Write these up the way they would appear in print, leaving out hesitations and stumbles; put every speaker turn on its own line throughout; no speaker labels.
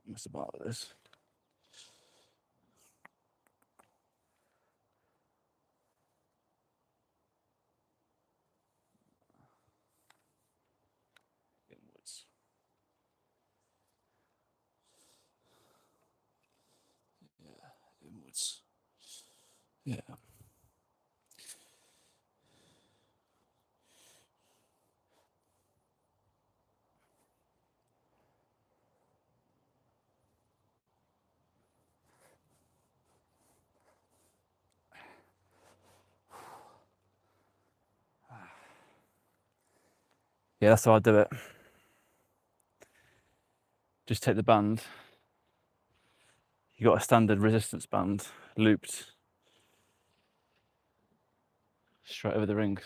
Mess about with this. Inwards. Yeah, inwards. Yeah. Yeah, that's how I do it. Just take the band. You got a standard resistance band looped straight over the ring,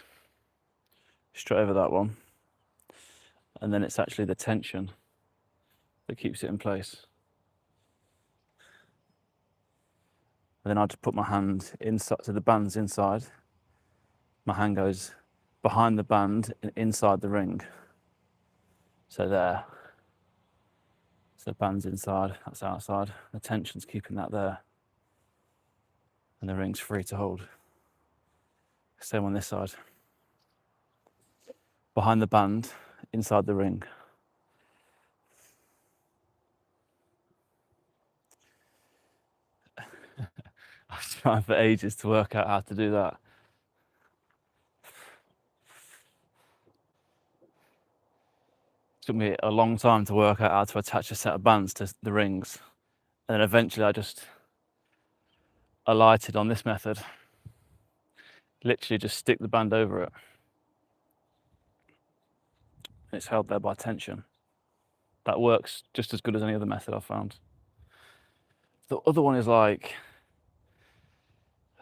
straight over that one, and then it's actually the tension that keeps it in place. And then I just put my hand inside, so the band's inside. My hand goes behind the band and inside the ring. So there. So the band's inside, that's outside. The tension's keeping that there. And the ring's free to hold. Same on this side. Behind the band, inside the ring. I was trying for ages to work out how to do that. It took me a long time to work out how to attach a set of bands to the rings. And then eventually I just alighted on this method. Literally just stick the band over it. It's held there by tension. That works just as good as any other method I've found. The other one is like,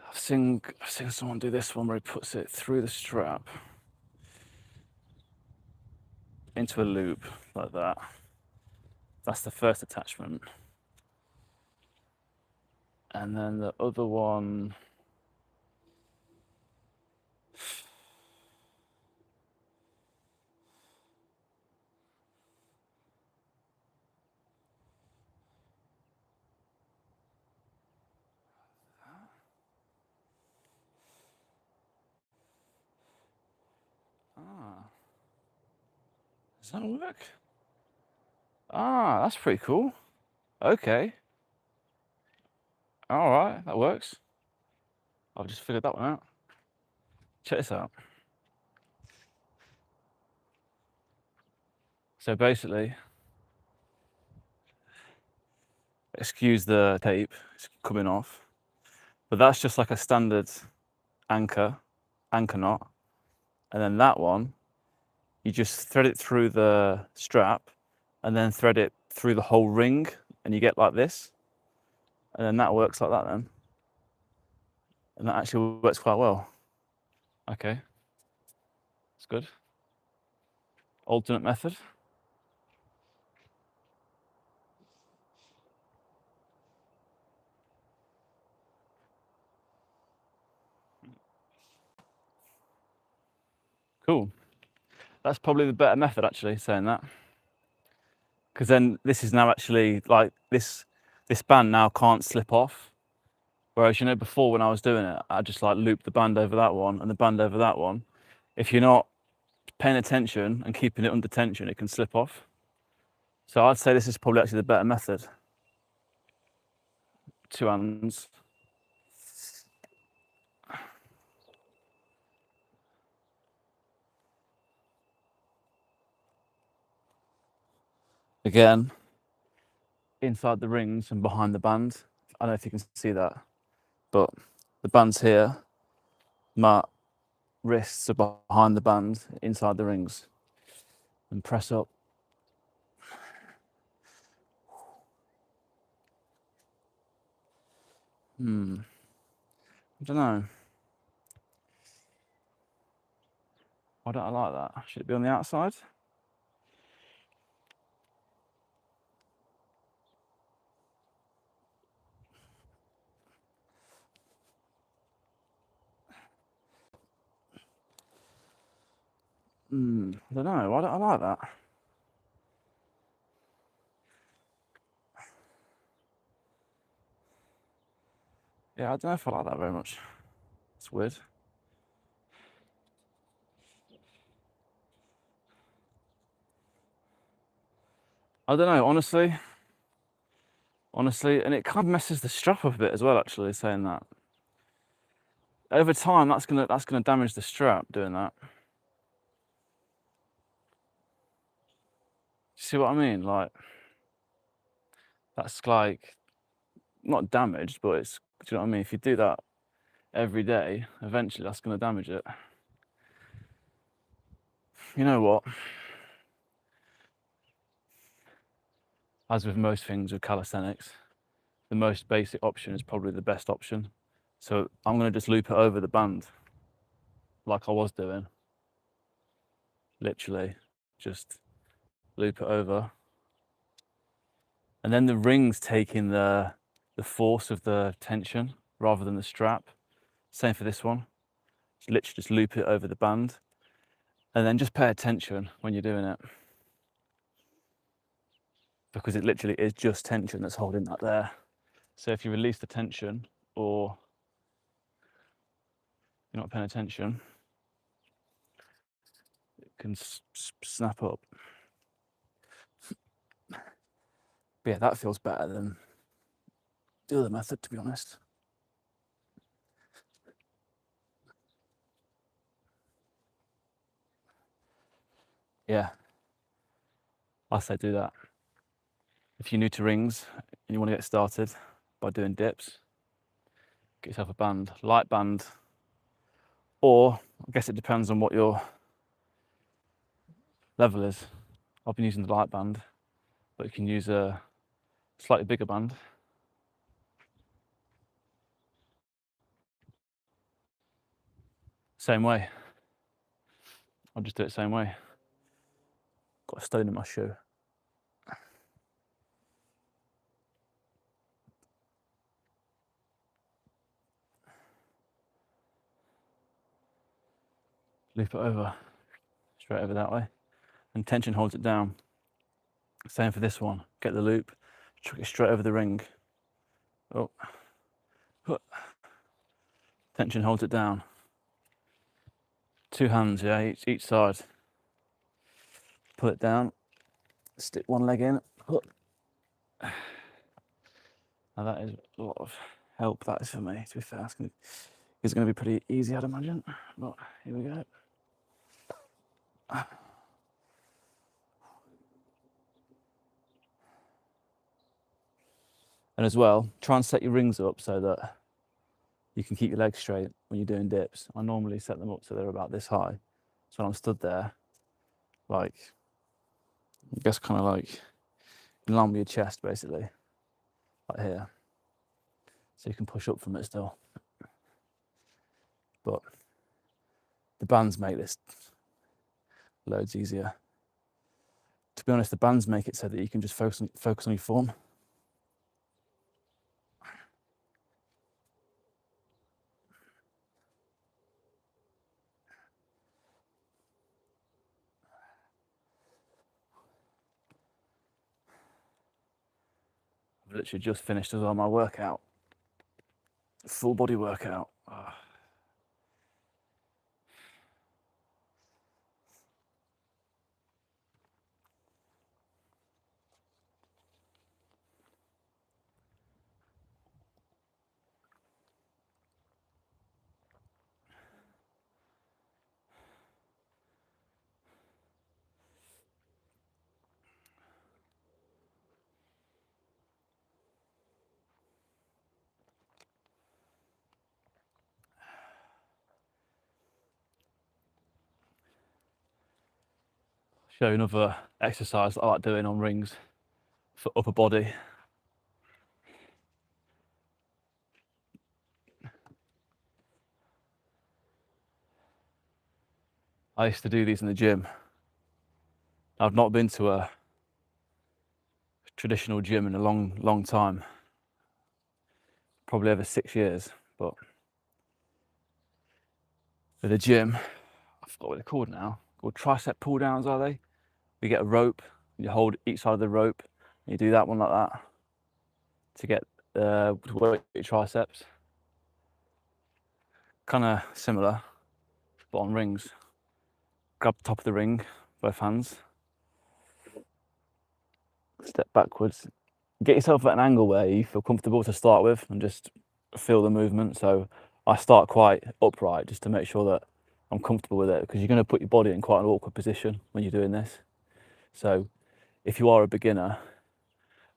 I've seen someone do this one where he puts it through the strap into a loop like that. That's the first attachment. And then the other one, does that work? That's pretty cool. Okay. All right, that works. I've just figured that one out. Check this out. So basically, excuse the tape, it's coming off, but that's just like a standard anchor knot. And then that one, you just thread it through the strap and then thread it through the whole ring and you get like this. And then that works like that then. And that actually works quite well. Okay, that's good. Alternate method. Cool. That's probably the better method actually, saying that. Because then this is now actually like this band now can't slip off. Whereas, you know, before when I was doing it, I just like looped the band over that one and the band over that one. If you're not paying attention and keeping it under tension, it can slip off. So I'd say this is probably actually the better method. 2 hands. Again, inside the rings and behind the band. I don't know if you can see that, but the band's here. My wrists are behind the band, inside the rings. And press up. I don't know. Why don't I like that? Should it be on the outside? I don't know. Why don't I like that? Yeah, I don't know if I like that very much. It's weird. I don't know, honestly, and it kind of messes the strap up a bit as well, actually, saying that. Over time, that's gonna damage the strap doing that. See what I mean? Like, that's like, not damaged, but it's, do you know what I mean? If you do that every day, eventually that's gonna damage it. You know what? As with most things with calisthenics, the most basic option is probably the best option. So I'm gonna just loop it over the band like I was doing. Literally, just loop it over. And then the ring's taking the force of the tension rather than the strap. Same for this one. Literally just loop it over the band. And then just pay attention when you're doing it. Because it literally is just tension that's holding that there. So if you release the tension or you're not paying attention, it can snap up. But yeah, that feels better than the other method, to be honest. Yeah, I say do that. If you're new to rings and you want to get started by doing dips, get yourself a band, light band, or I guess it depends on what your level is. I've been using the light band, but you can use a slightly bigger band. Same way. I'll just do it the same way. Got a stone in my shoe. Loop it over, straight over that way. And tension holds it down. Same for this one. Get the loop, chuck it straight over the ring. Oh. Tension holds it down. 2 hands, yeah, each side. Pull it down, stick one leg in. Now that is a lot of help, that is for me, to be fair. It's going to be pretty easy, I'd imagine. But here we go. And as well, try and set your rings up so that you can keep your legs straight when you're doing dips. I normally set them up so they're about this high. So when I'm stood there, like, I guess kind of like in line with your chest, basically, like here. So you can push up from it still. But the bands make this loads easier. To be honest, the bands make it so that you can just focus on your form. I've literally just finished as well my workout. Full body workout. Oh. Show you another exercise that I like doing on rings for upper body. I used to do these in the gym. I've not been to a traditional gym in a long time. Probably over 6 years, but at the gym, I forgot what they're called now. Called tricep pull downs, are they? You get a rope, you hold each side of the rope, and you do that one like that to get to work your triceps. kind of similar, but on rings. Grab the top of the ring, both hands. Step backwards. Get yourself at an angle where you feel comfortable to start with and just feel the movement. So I start quite upright just to make sure that I'm comfortable with it, because you're going to put your body in quite an awkward position when you're doing this. So if you are a beginner,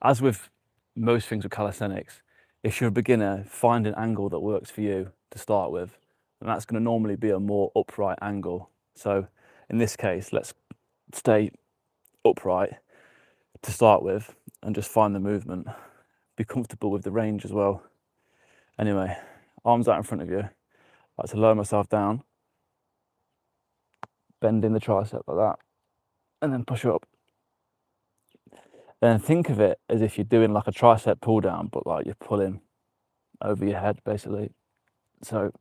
as with most things with calisthenics, if you're a beginner, find an angle that works for you to start with, and that's going to normally be a more upright angle. So in this case, let's stay upright to start with and just find the movement. Be comfortable with the range as well. Anyway, arms out in front of you. I like to lower myself down, bend in the tricep like that, and then push up. Then think of it as if you're doing like a tricep pull down, but like you're pulling over your head basically. So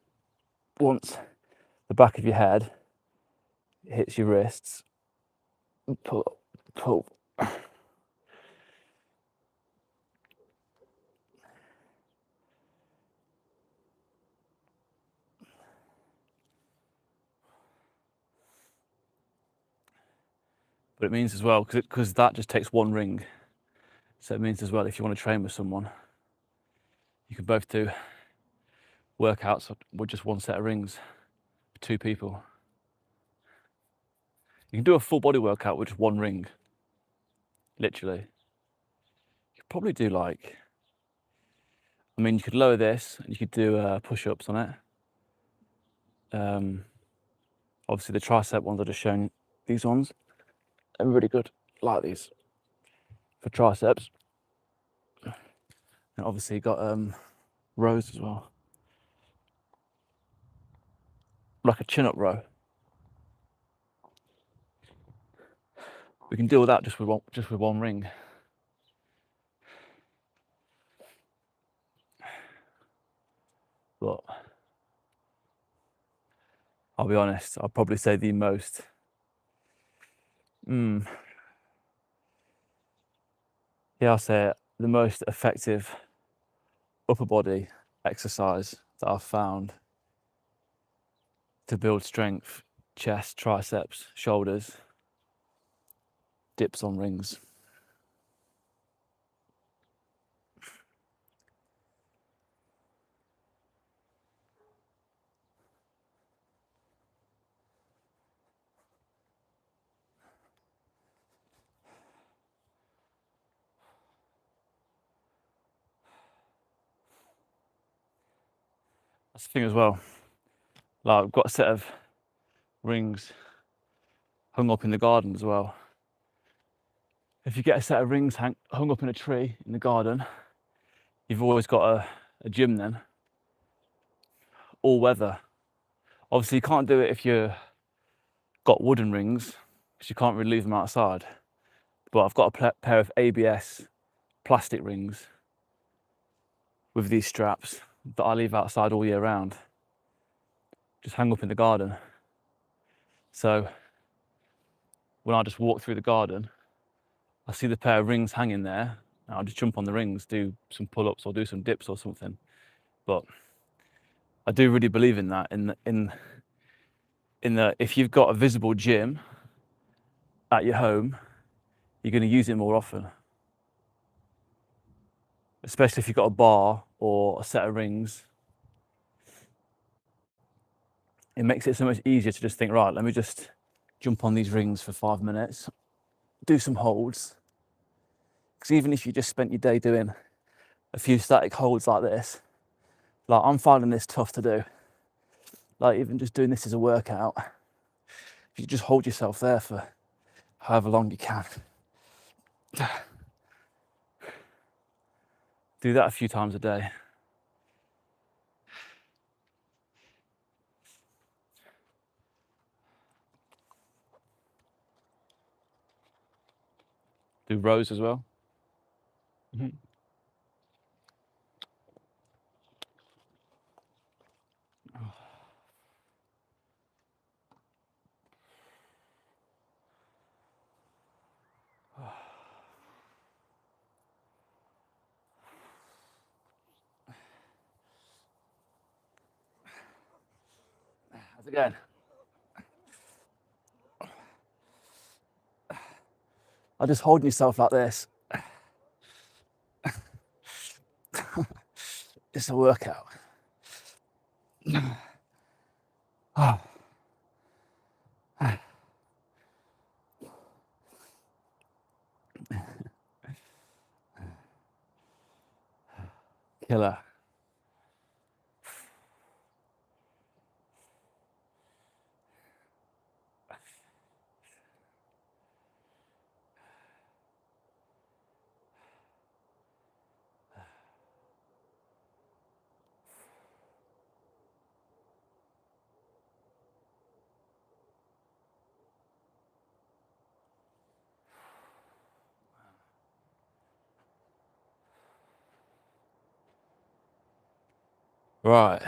once the back of your head hits your wrists, pull, pull. But it means as well, because that just takes one ring. So it means as well, if you want to train with someone, you can both do workouts with just one set of rings for 2 people. You can do a full body workout with just one ring, literally. You could probably do like, I mean, you could lower this and you could do push-ups on it. Obviously the tricep ones I just shown, these ones, are really good, like these, for triceps. And obviously you got rows as well. Like a chin-up row. We can do all that just with one ring. But I'll be honest, I'll probably say the most I'll say it, the most effective upper body exercise that I've found to build strength, chest, triceps, shoulders, dips on rings. That's the thing as well. Like I've got a set of rings hung up in the garden as well. If you get a set of rings hung up in a tree in the garden, you've always got a gym then, all weather. Obviously you can't do it if you've got wooden rings, because you can't really leave them outside. But I've got a pair of ABS plastic rings with these straps that I leave outside all year round, just hang up in the garden. So when I just walk through the garden, I see the pair of rings hanging there, and I'll just jump on the rings, do some pull-ups or do some dips or something. But I do really believe in that, in that if you've got a visible gym at your home, you're going to use it more often. Especially if you've got a bar or a set of rings. It makes it so much easier to just think, right, let me just jump on these rings for 5 minutes, do some holds. Because even if you just spent your day doing a few static holds like this, like I'm finding this tough to do. Like even just doing this as a workout, if you just hold yourself there for however long you can. Do that a few times a day. Do rows as well. Mm-hmm. Again. I'm just holding yourself like this. It's a workout. Killer. Right.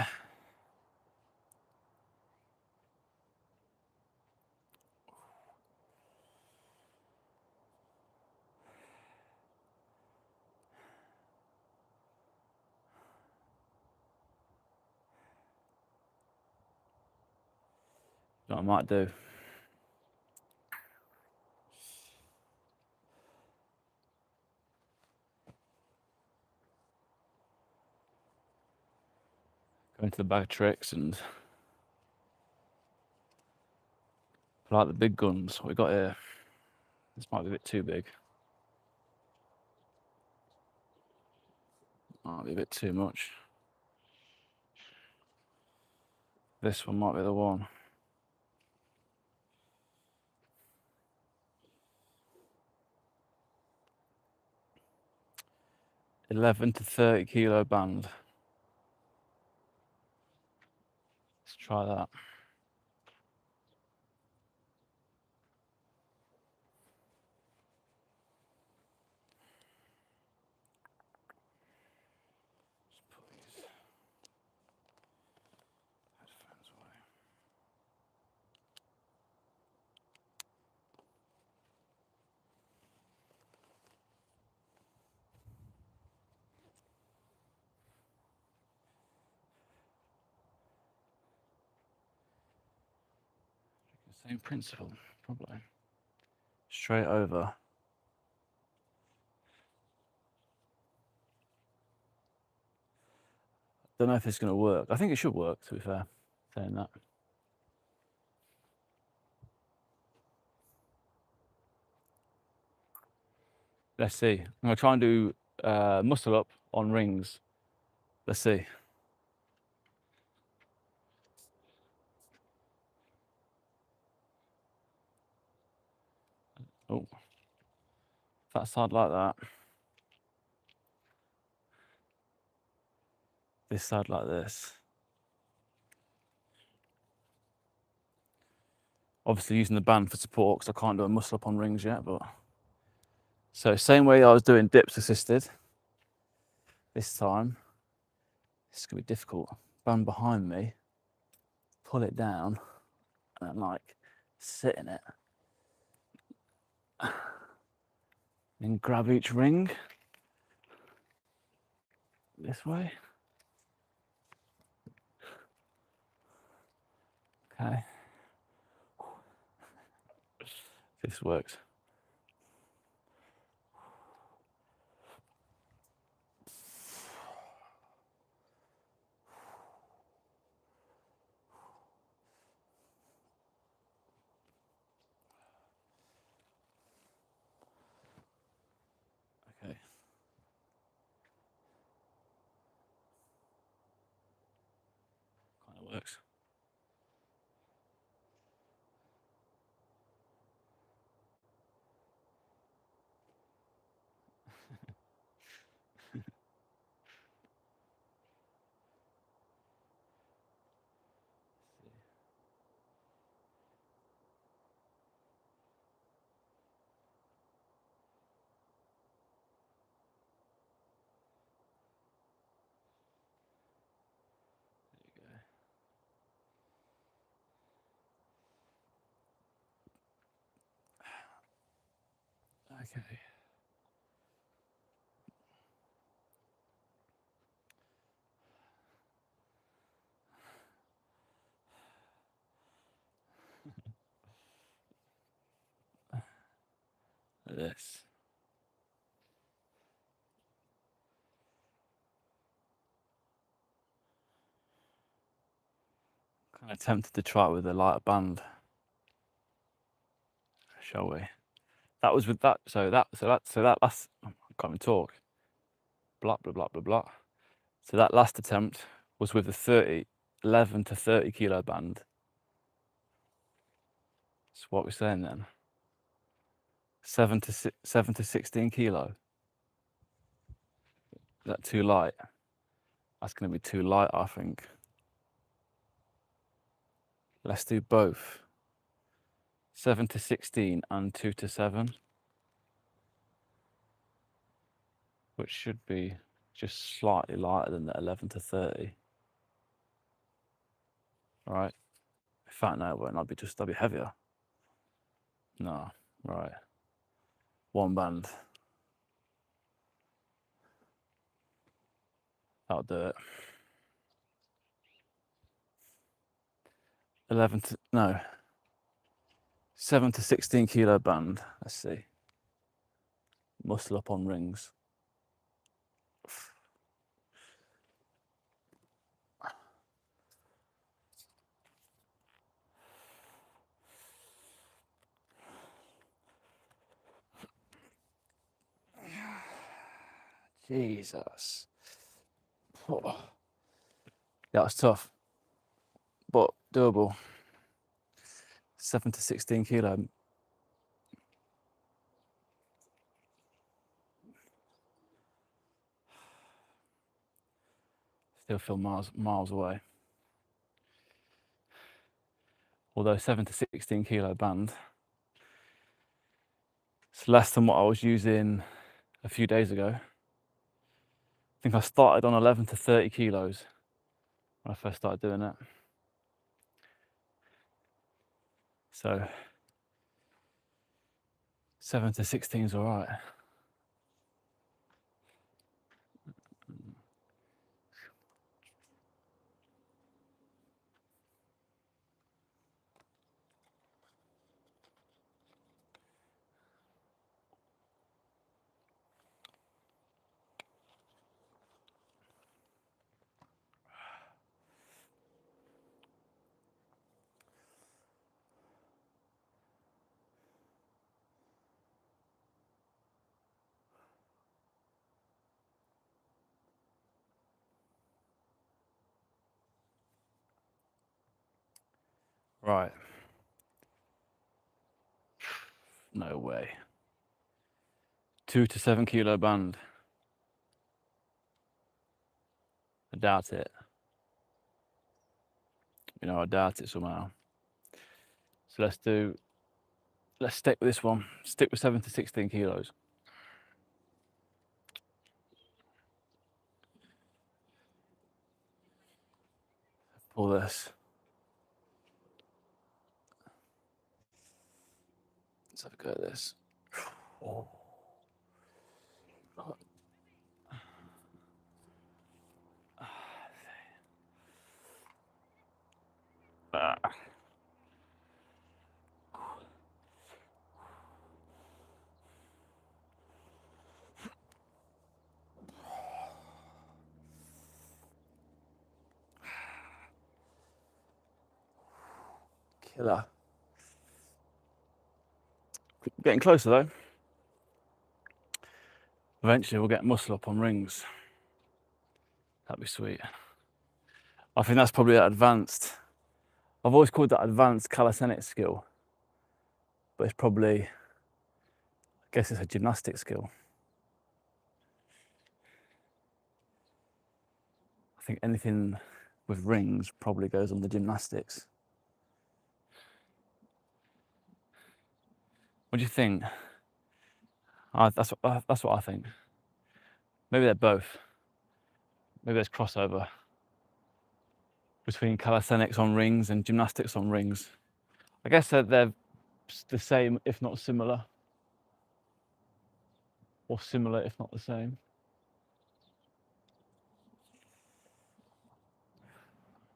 What I might do. Go into the bag of tricks and pull out the big guns. What we got here. This might be a bit too big. Might be a bit too much. This one might be the one. 11 to 30 kilo band. Let's try that. Just put these headphones away. Same principle, probably. Straight over. Don't know if it's going to work. I think it should work, to be fair, saying that. Let's see. I'm going to try and do muscle up on rings. Let's see. Oh, that side like that. This side like this. Obviously using the band for support because I can't do a muscle up on rings yet, but. So same way I was doing dips assisted. This time, it's gonna be difficult. Band behind me, pull it down, and then like sit in it. Then grab each ring this way. Okay. This works. Okay. Kind of works. Okay. Like this. Kind of tempted to try it with a lighter band. Shall we? That was with that. So that last. I can't even talk. Blah blah blah blah blah. So that last attempt was with the 11 to 30 kilo band. So what we're saying then? 7 to 16 kilo. Is that too light? That's going to be too light, I think. Let's do both. 7 to 16 and 2 to 7. Which should be just slightly lighter than the 11 to 30. Right. In fact, no, it won't. I'll be heavier. No, right. One band. That'll do it. 7 to 16 kilo band. Let's see. Muscle up on rings. Jesus. Oh. That was tough, but doable. 7 to 16 kilo. Still feel miles away. Although 7 to 16 kilo band, it's less than what I was using a few days ago. I think I started on 11 to 30 kilos when I first started doing it. So 7 to 16 is all right. Right. No way. 2 to 7 kilo band. I doubt it. I doubt it somehow. So let's stick with this one. Stick with 7 to 16 kilos. Pull this. Let's have a go at this. Oh. Killer. Getting closer though. Eventually we'll get muscle up on rings. That'd be sweet. I think that's probably advanced. I've always called that advanced calisthenics skill, but it's probably, I guess it's a gymnastic skill. I think anything with rings probably goes on the gymnastics. What do you think? That's what I think. Maybe they're both. Maybe there's crossover between calisthenics on rings and gymnastics on rings. I guess they're the same, if not similar. Or similar, if not the same.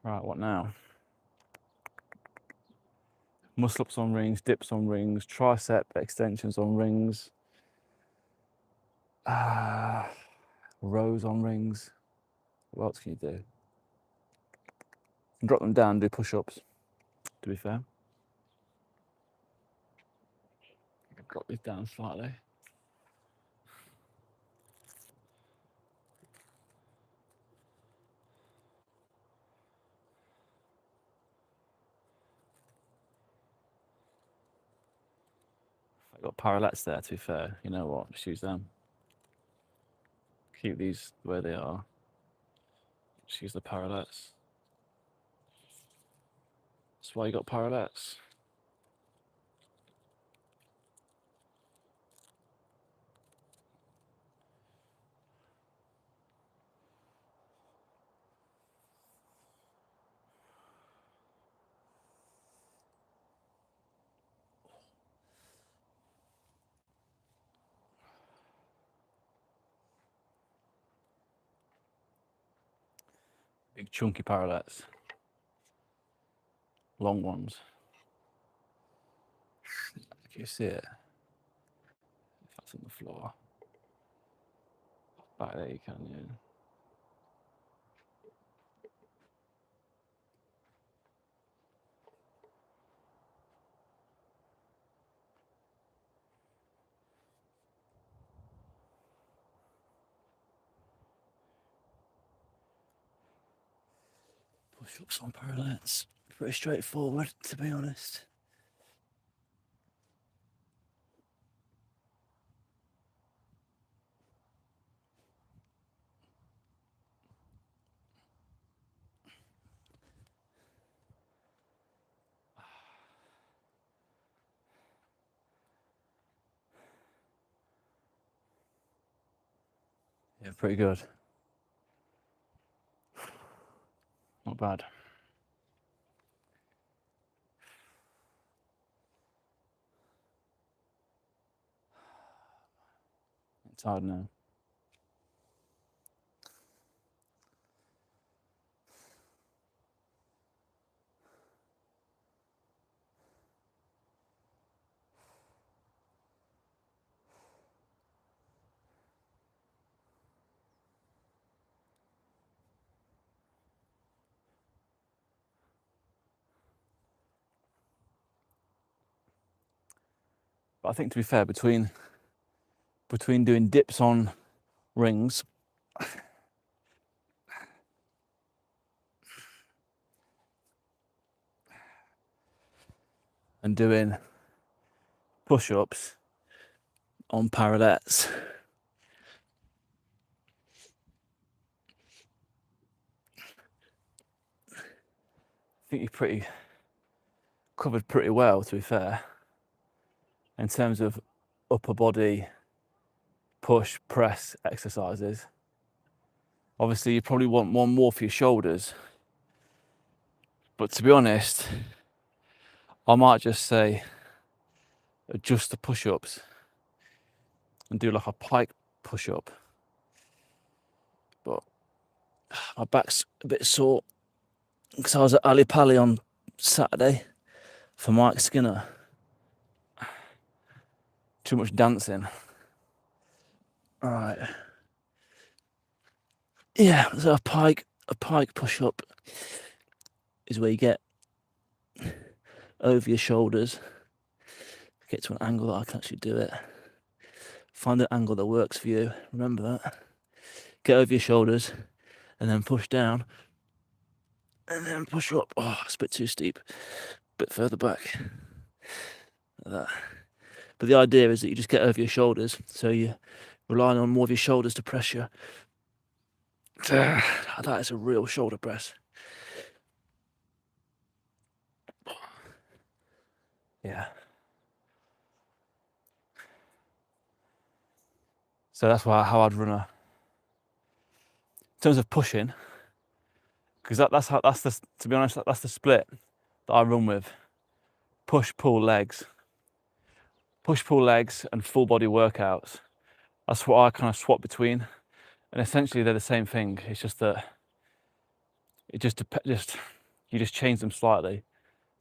Right, what now? Muscle ups on rings, dips on rings, tricep extensions on rings, Rows on rings. What else can you do? Drop them down, do push-ups, to be fair. Drop these down slightly. I've got parallettes there, to be fair. You know what? Just use them. Keep these where they are. Just use the parallettes. That's why you got parallettes. Big chunky parallettes. Long ones. Can you see it? If that's on the floor. Back there you can, yeah. Push-ups on parallettes. Pretty straightforward, to be honest. Yeah, pretty good. Not bad. It's hard now. But I think, to be fair, between doing dips on rings and doing push-ups on parallettes, I think you're covered pretty well, to be fair, in terms of upper body push press exercises. Obviously you probably want one more for your shoulders, but to be honest, I might just say adjust the push-ups and do like a pike push-up. But my back's a bit sore because I was at Ali Pali on Saturday for Mike Skinner. Too much dancing. All right. Yeah, so a pike push-up is where you get over your shoulders, get to an angle that I can actually do it. Find an angle that works for you. Remember that. Get over your shoulders and then push down and then push up. Oh, it's a bit too steep. A bit further back. Like that. But the idea is that you just get over your shoulders, so you're relying on more of your shoulders to press you. That is a real shoulder press. Yeah. So that's how I'd run in terms of pushing, because to be honest, that's the split that I run with. Push, pull legs and full body workouts. That's what I kind of swap between, and essentially they're the same thing. It's just that you just change them slightly.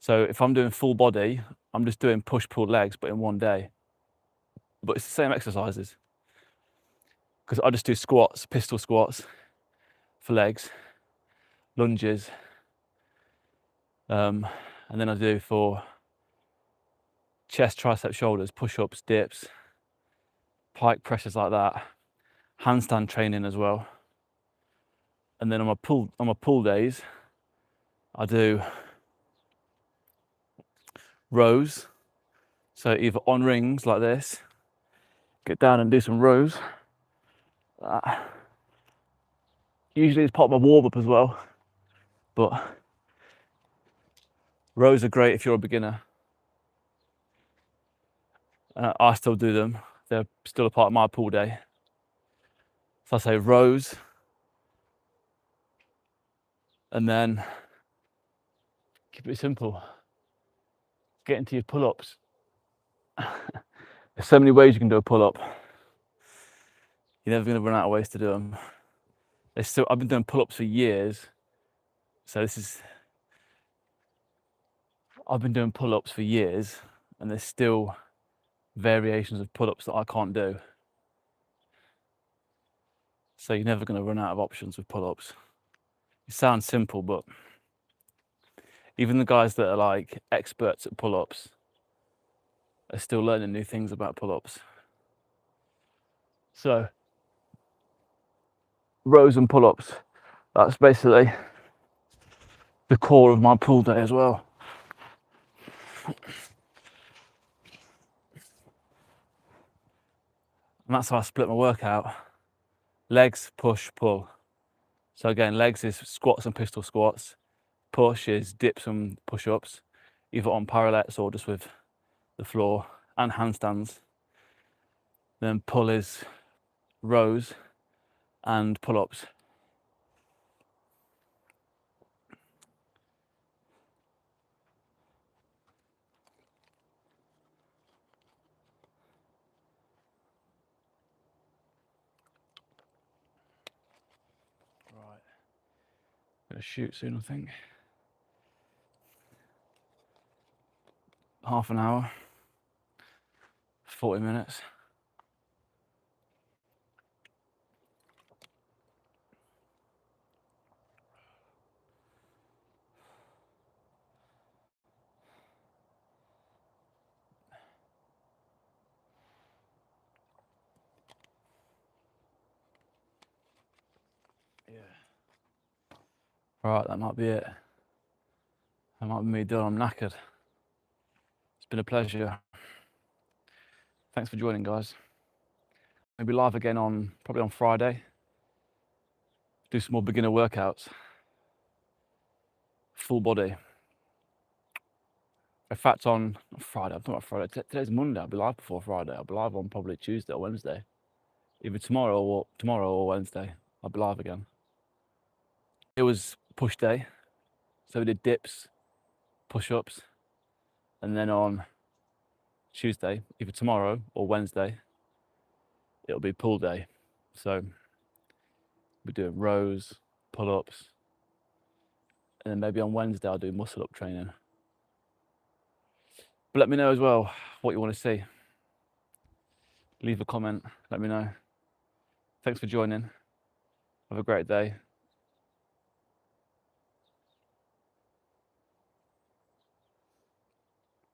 So if I'm doing full body, I'm just doing push, pull legs, but in one day. But it's the same exercises. because I just do squats, pistol squats for legs, lunges, and then I do for chest, tricep, shoulders, push-ups, dips, pike presses like that, handstand training as well. And then on my pull days, I do rows. So either on rings like this, get down and do some rows. Usually it's part of my warm-up as well, but rows are great if you're a beginner. I still do them. They're still a part of my pull day. So I say rows, and then keep it simple. Get into your pull-ups. There's so many ways you can do a pull-up. You're never going to run out of ways to do them. I've been doing pull-ups for years. So I've been doing pull-ups for years, and there's still variations of pull-ups that I can't do. So you're never going to run out of options with pull-ups. It sounds simple, but even the guys that are like experts at pull-ups are still learning new things about pull-ups. So rows and pull-ups, that's basically the core of my pull day as well. And that's how I split my workout. Legs, push, pull. So again, legs is squats and pistol squats. Push is dips and push-ups, either on parallettes or just with the floor, and handstands. Then pull is rows and pull-ups. Right, gonna shoot soon, I think. Half an hour, 40 minutes. Yeah. Right, that might be it. That might be me done. I'm knackered. It's been a pleasure. Thanks for joining, guys. Maybe live again probably on Friday. Do some more beginner workouts. Full body. In fact, on Friday, I'm talking about Friday. Today's Monday. I'll be live before Friday. I'll be live on probably Tuesday or Wednesday. Either tomorrow or Wednesday. I'll be live again. It was push day, so we did dips, push-ups, and then on Tuesday, either tomorrow or Wednesday, it'll be pull day. So we're doing rows, pull-ups, and then maybe on Wednesday I'll do muscle-up training. But let me know as well what you want to see. Leave a comment, let me know. Thanks for joining. Have a great day.